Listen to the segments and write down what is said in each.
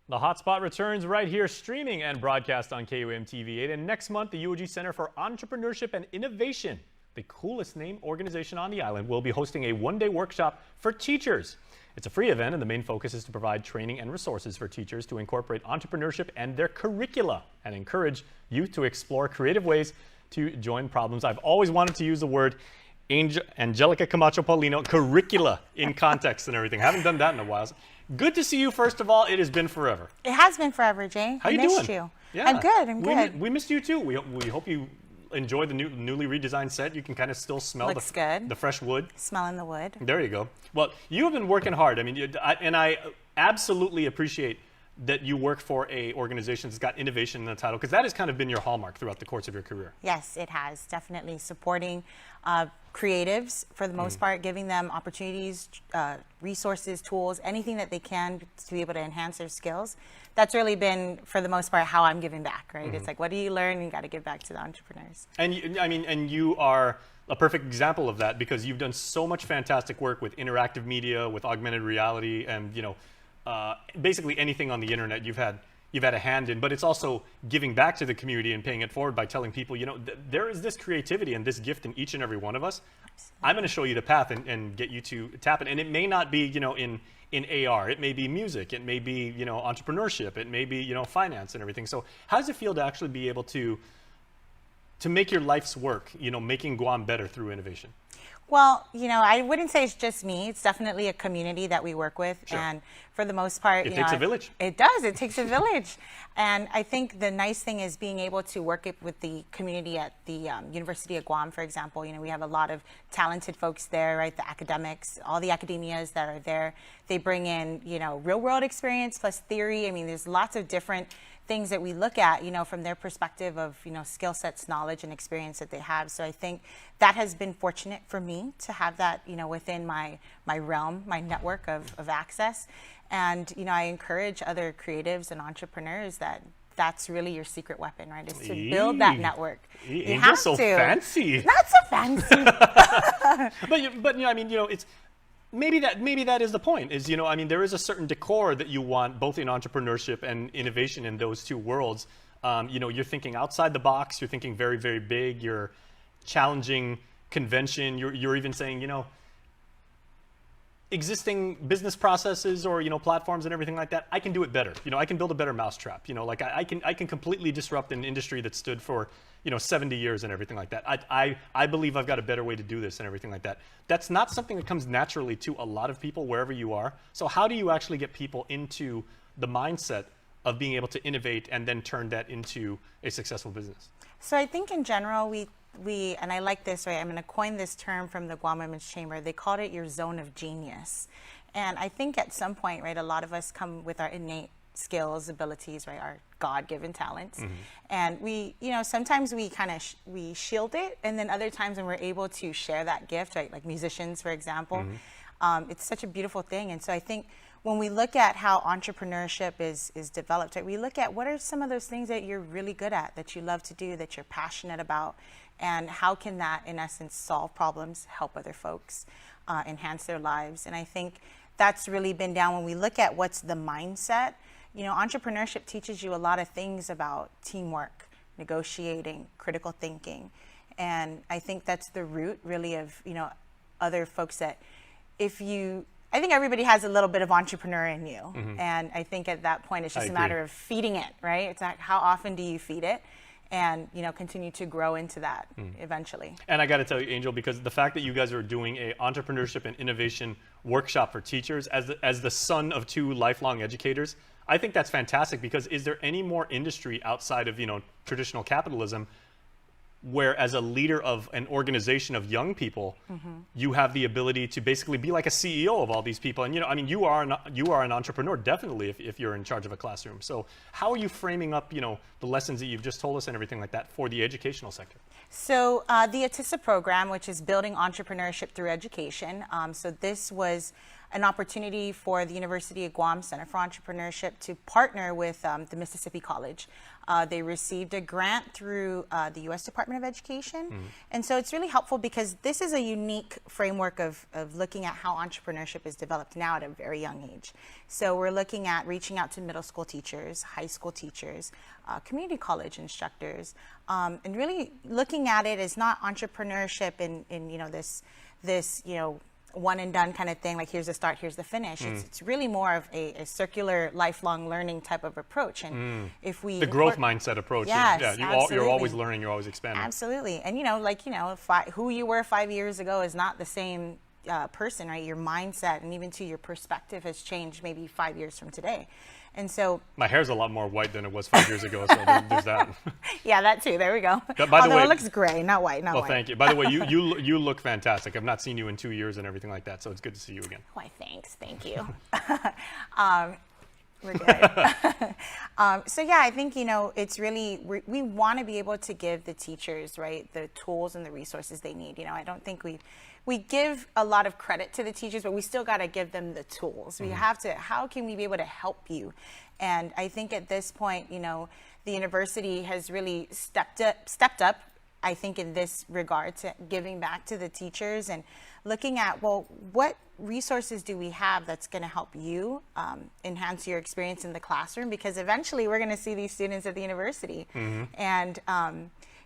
The Hotspot returns right here, streaming and broadcast on KUAM TV8. And next month, the UOG Center for Entrepreneurship and Innovation, the coolest name organization on the island, will be hosting a one-day workshop for teachers. It's a free event, and the main focus is to provide training and resources for teachers to incorporate entrepreneurship and their curricula and encourage youth to explore creative ways to join problems. I've always wanted to use the word Angelica Camacho Paulino, curricula in context and everything. I haven't done that in a while. Good to see you, first of all. It has been forever. It has been forever, Jay. How you missed doing? You. Yeah. I'm good. I'm good. We missed you too. We hope you enjoy the newly redesigned set. You can kind of still smell the fresh wood. Smelling the wood. There you go. Well, you have been working hard. I mean, I absolutely appreciate that you work for a organization that's got innovation in the title, because that has kind of been your hallmark throughout the course of your career. Yes, it has. Definitely supporting creatives for the most part, giving them opportunities, resources, tools, anything that they can to be able to enhance their skills. That's really been, for the most part, how I'm giving back, right? It's like, what do you learn? You got to give back to the entrepreneurs. And you are a perfect example of that, because you've done so much fantastic work with interactive media, with augmented reality, and basically anything on the internet you've had a hand in. But it's also giving back to the community and paying it forward by telling people, there is this creativity and this gift in each and every one of us. I'm going to show you the path and get you to tap it. And it may not be, in AR. It may be music. It may be, entrepreneurship. It may be, finance and everything. So how does it feel to actually be able to make your life's work, making Guam better through innovation? Well, I wouldn't say it's just me. It's definitely a community that we work with. Sure. And for the most part, it takes a village. It does. It takes a village. And I think the nice thing is being able to work with the community at the University of Guam, for example. We have a lot of talented folks there, right? The academics, all the academias that are there. They bring in, real world experience plus theory. I mean, there's lots of different things that we look at, from their perspective of, skill sets, knowledge, and experience that they have. So I think that has been fortunate for me to have that, within my realm, my network of access. And, I encourage other creatives and entrepreneurs that's really your secret weapon, right? Is to build that network. You have so to. Fancy. Not so fancy. but it's maybe that is the point. Is there is a certain decor that you want both in entrepreneurship and innovation in those two worlds. You're thinking outside the box. You're thinking very, very big. You're challenging convention. You're even saying existing business processes or platforms and everything like that. I can do it better. I can build a better mousetrap. I can completely disrupt an industry that stood for 70 years and everything like that. I believe I've got a better way to do this and everything like that. That's not something that comes naturally to a lot of people wherever you are. So how do you actually get people into the mindset of being able to innovate and then turn that into a successful business? So I think in general, we and I like this, right? I'm going to coin this term from the Guam Women's Chamber. They called it your zone of genius. And I think at some point, right, a lot of us come with our innate skills, abilities, right, our God-given talents. And we, sometimes we kind of we shield it, and then other times when we're able to share that gift, right, like musicians, for example, it's such a beautiful thing. And so I think when we look at how entrepreneurship is developed, right, we look at what are some of those things that you're really good at, that you love to do, that you're passionate about, and how can that, in essence, solve problems, help other folks, enhance their lives. And I think that's really been down when we look at what's the mindset. Entrepreneurship teaches you a lot of things about teamwork, negotiating, critical thinking. And I think that's the root really of, other folks that I think everybody has a little bit of entrepreneur in you. And I think at that point, it's just a matter of feeding it, right? It's like, how often do you feed it? And continue to grow into that eventually. And I got to tell you, Angel, because the fact that you guys are doing a entrepreneurship and innovation workshop for teachers as the son of two lifelong educators, I think that's fantastic. Because is there any more industry outside of traditional capitalism where, as a leader of an organization of young people, you have the ability to basically be like a CEO of all these people? And you are an entrepreneur, definitely, if you're in charge of a classroom. So how are you framing up the lessons that you've just told us and everything like that for the educational sector? So the ATISA program, which is Building Entrepreneurship Through Education, so this was an opportunity for the University of Guam Center for Entrepreneurship to partner with the Mississippi College. They received a grant through the U.S. Department of Education. And so it's really helpful because this is a unique framework of looking at how entrepreneurship is developed now at a very young age. So we're looking at reaching out to middle school teachers, high school teachers, community college instructors, and really looking at it as not entrepreneurship in this one and done kind of thing, like here's the start, here's the finish. It's really more of a circular, lifelong learning type of approach. And if we the growth mindset approach, yes, you're always learning, you're always expanding. Absolutely. And who you were 5 years ago is not the same person, right? Your mindset and even to your perspective has changed maybe 5 years from today. And so my hair's a lot more white than it was 5 years ago, so there's that. Yeah, that too. There we go. By the way, it looks gray, not white. Not well, white. thank you. By the way, you look fantastic. I've not seen you in 2 years and everything like that, so it's good to see you again. Why, thanks. Thank you. We're good. So yeah, I think, it's really, we want to be able to give the teachers, right, the tools and the resources they need. I don't think we give a lot of credit to the teachers, but we still got to give them the tools. We have to, how can we be able to help you? And I think at this point, the university has really stepped up, I think, in this regard to giving back to the teachers and looking at, well, what resources do we have that's going to help you enhance your experience in the classroom? Because eventually we're going to see these students at the university. And,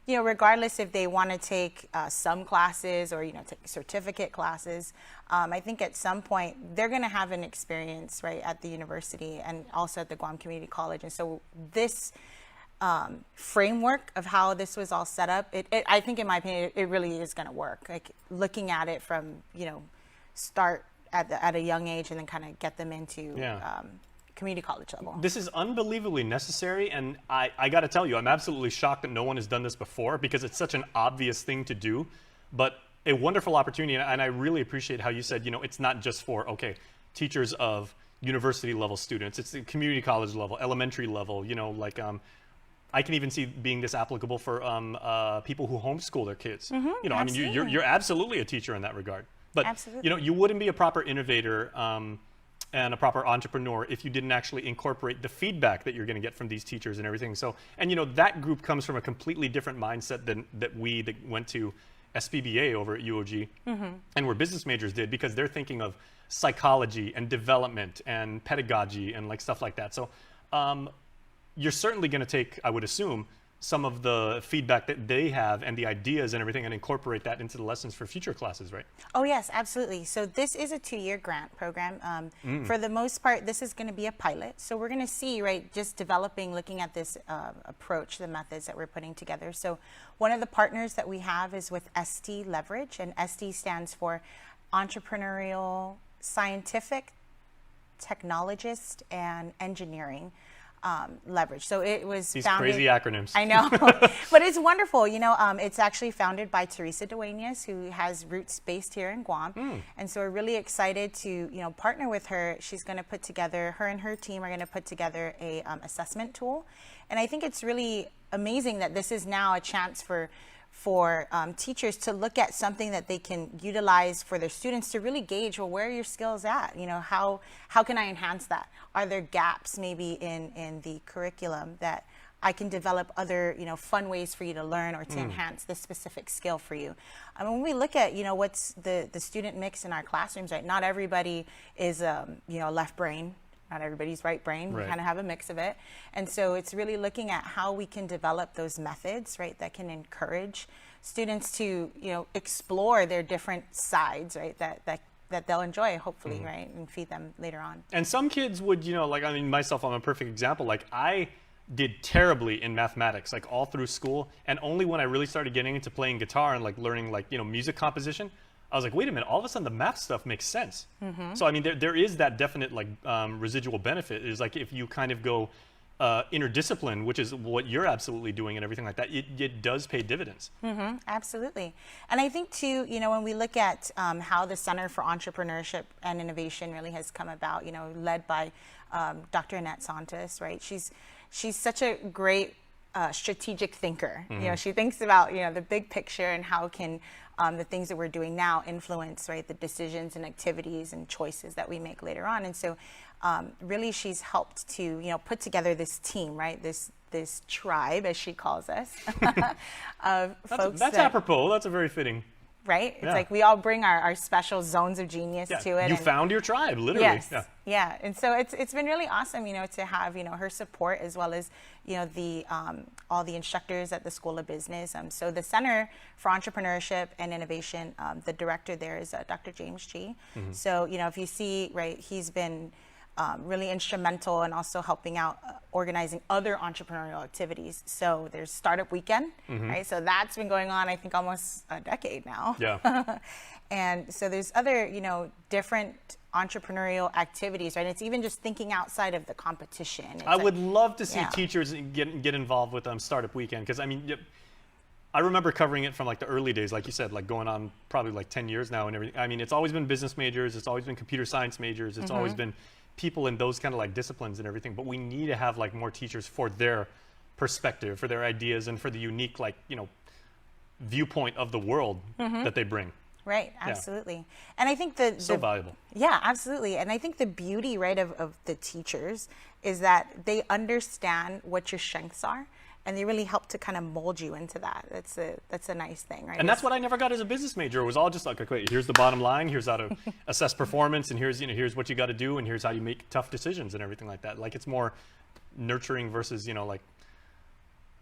regardless if they want to take some classes or, take certificate classes, I think at some point they're going to have an experience, right, at the university and also at the Guam Community College. And so this framework of how this was all set up, I think, in my opinion, it really is going to work. Like looking at it from, start at a young age and then kind of get them into community college level. This is unbelievably necessary, and I got to tell you, I'm absolutely shocked that no one has done this before because it's such an obvious thing to do, but a wonderful opportunity. And I really appreciate how you said, it's not just for, teachers of university level students, it's the community college level, elementary level, I can even see being this applicable for people who homeschool their kids. I mean, you're absolutely a teacher in that regard. But you wouldn't be a proper innovator and a proper entrepreneur if you didn't actually incorporate the feedback that you're going to get from these teachers and everything. So, and that group comes from a completely different mindset than that went to SPBA over at UOG and where business majors did, because they're thinking of psychology and development and pedagogy and stuff like that. So you're certainly going to take, I would assume, some of the feedback that they have and the ideas and everything and incorporate that into the lessons for future classes, right? Oh, yes, absolutely. So this is a 2-year grant program. For the most part, this is going to be a pilot. So we're going to see, right, just looking at this approach, the methods that we're putting together. So one of the partners that we have is with ST Leverage, and ST stands for Entrepreneurial, Scientific, Technologist, and Engineering. Leverage. So it was these founded, crazy acronyms. I know, but it's wonderful. It's actually founded by Teresa Duenas, who has roots based here in Guam. And so we're really excited to, partner with her. She's going to put together, her and her team are going to put together a assessment tool. And I think it's really amazing that this is now a chance for teachers to look at something that they can utilize for their students to really gauge, well, where are your skills at? How can I enhance that? Are there gaps maybe in the curriculum that I can develop other, fun ways for you to learn or to enhance this specific skill for you? I mean, when we look at, what's the student mix in our classrooms, right? Not everybody is, left brain. Not everybody's right brain. We kind of have a mix of it. And so it's really looking at how we can develop those methods, right, that can encourage students to, explore their different sides, right, that they'll enjoy, hopefully, right, and feed them later on. And some kids would, myself, I'm a perfect example. I did terribly in mathematics, all through school. And only when I really started getting into playing guitar and learning, music composition, I was like, wait a minute, all of a sudden the math stuff makes sense. So, I mean, there is that definite residual benefit. Is if you kind of go interdiscipline, which is what you're absolutely doing and everything like that, it does pay dividends. Absolutely. And I think too, when we look at how the Center for Entrepreneurship and Innovation really has come about, led by Dr. Annette Santos, right? She's such a great strategic thinker. You know, she thinks about, you know, the big picture and how can the things that we're doing now influence, right, the decisions and activities and choices that we make later on. And so really she's helped to, you know, put together this team, right, this tribe, as she calls us, of folks. That's apropos. That's a very fitting. Right? It's like we all bring our special zones of genius to it. You found your tribe, literally. Yes. Yeah. And so it's been really awesome, you know, to have, you know, her support as well as, you know, the all the instructors at the School of Business. So the Center for Entrepreneurship and Innovation, the director there is Dr. James G. So, you know, if you see, right, he's been really instrumental and also helping out organizing other entrepreneurial activities. So there's Startup Weekend, right? So that's been going on, I think, almost a decade now. Yeah. And so there's other, you know, different entrepreneurial activities, right? It's even just thinking outside of the competition. I would love to see teachers get involved with Startup Weekend, because I mean, I remember covering it from like the early days, like you said, like going on probably like 10 years now and everything. I mean, it's always been business majors, it's always been computer science majors, it's always been people in those kind of like disciplines and everything, but we need to have like more teachers for their perspective, for their ideas, and for the unique, like, you know, viewpoint of the world that they bring. Right, absolutely. And I think so valuable. Yeah, absolutely. And I think the beauty, right, of the teachers is that they understand what your strengths are, and they really help to kind of mold you into that. That's a nice thing, right? And that's what I never got as a business major. It was all just like, okay, here's the bottom line, here's how to assess performance, and here's, you know, here's what you got to do, and here's how you make tough decisions and everything like that. Like, it's more nurturing versus, you know, like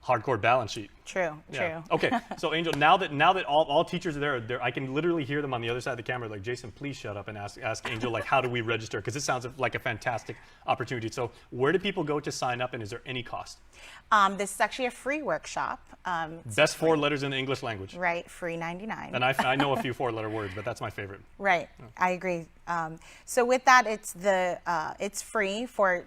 hardcore balance sheet. True. Okay, so Angel, now that all teachers are there, I can literally hear them on the other side of the camera, like, Jason, please shut up and ask Angel, like, how do we register? Because it sounds like a fantastic opportunity. So where do people go to sign up, and is there any cost? This is actually a free workshop. Best 4 letters in the English language. Right, free 99. And I know a few 4-letter words, but that's my favorite. Right, I agree. So with that, it's free for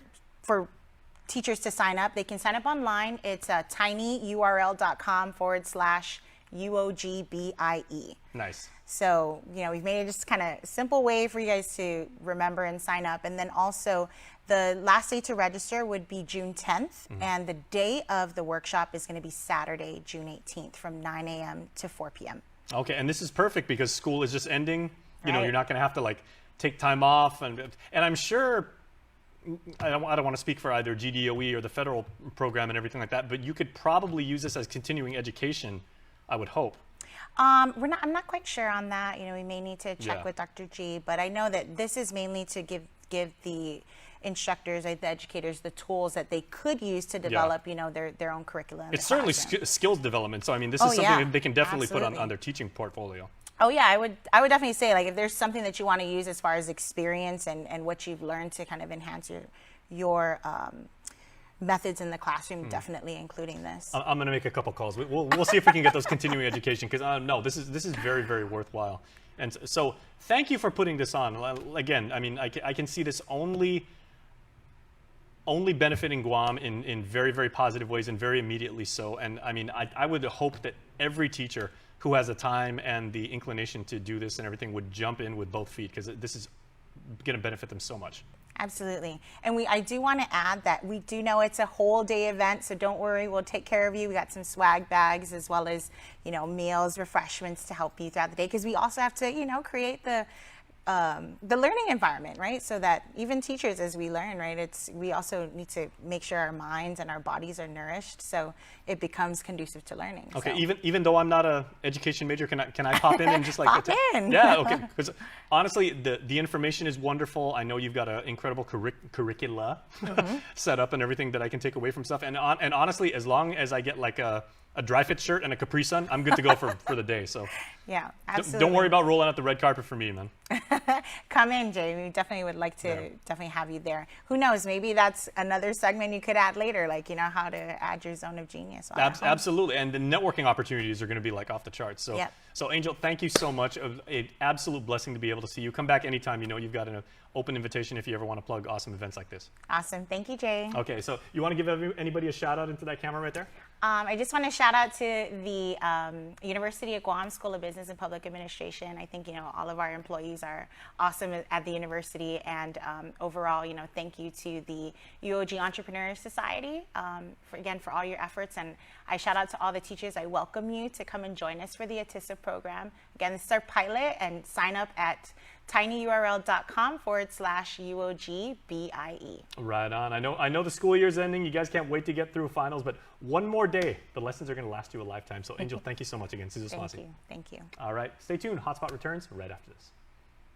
teachers to sign up. They can sign up online. It's tinyurl.com/UOGBIE. Nice. So, you know, we've made it just kind of simple way for you guys to remember and sign up. And then also the last day to register would be June 10th. And the day of the workshop is going to be Saturday, June 18th from 9 a.m. to 4 p.m. Okay, and this is perfect because school is just ending. You know, Right. you're not going to have to like take time off. And I'm sure, I don't want to speak for either GDOE or the federal program and everything like that, but you could probably use this as continuing education, I would hope. I'm not quite sure on that. You know, we may need to check with Dr. G, but I know that this is mainly to give the instructors, the educators, the tools that they could use to develop, you know, their own curriculum. It's certainly skills development. So I mean, this is something that they can definitely put on their teaching portfolio. Oh yeah, I would definitely say, like, if there's something that you want to use as far as experience and what you've learned to kind of enhance your methods in the classroom, definitely including this. I'm going to make a couple calls. We'll see if we can get those continuing education, because no, this is very, very worthwhile. And so thank you for putting this on. Again, I mean, I can see this only benefiting Guam in very, very positive ways, and very immediately so. And I mean, I would hope that every teacher who has the time and the inclination to do this and everything would jump in with both feet, because this is going to benefit them so much. Absolutely. And I do want to add that we do know it's a whole day event, so don't worry, we'll take care of you. We got some swag bags as well as, you know, meals, refreshments to help you throughout the day, because we also have to, you know, create the learning environment, right? So that even teachers, as we learn, right, we also need to make sure our minds and our bodies are nourished, so it becomes conducive to learning. Okay, so. even though I'm not a education major, can I pop in and just like pop in? Yeah, okay. Because honestly, the information is wonderful. I know you've got an incredible curricula set up and everything that I can take away from stuff. And honestly, as long as I get like a dry fit shirt and a Capri Sun, I'm good to go for the day. So yeah, absolutely. Don't worry about rolling out the red carpet for me, man. Come in, Jay. We definitely would like to definitely have you there. Who knows? Maybe that's another segment you could add later, like, you know, how to add your zone of genius. Absolutely, and the networking opportunities are going to be like off the charts. So, so Angel, thank you so much. An absolute blessing to be able to see you. Come back anytime. You know, you've got an open invitation if you ever want to plug awesome events like this. Awesome. Thank you, Jay. Okay, so you want to give anybody a shout out into that camera right there? I just want to shout out to the University of Guam School of Business and Public Administration. I think, all of our employees are awesome at the university. And overall, thank you to the UOG Entrepreneur Society for all your efforts. And I shout out to all the teachers. I welcome you to come and join us for the ATISA program. Again, this is our pilot, and sign up at tinyurl.com/UOGBIE. Right on. I know the school year's ending. You guys can't wait to get through finals, but one more day. The lessons are going to last you a lifetime. So Angel, thank you so much again. Thank you. All right. Stay tuned. Hotspot returns right after this.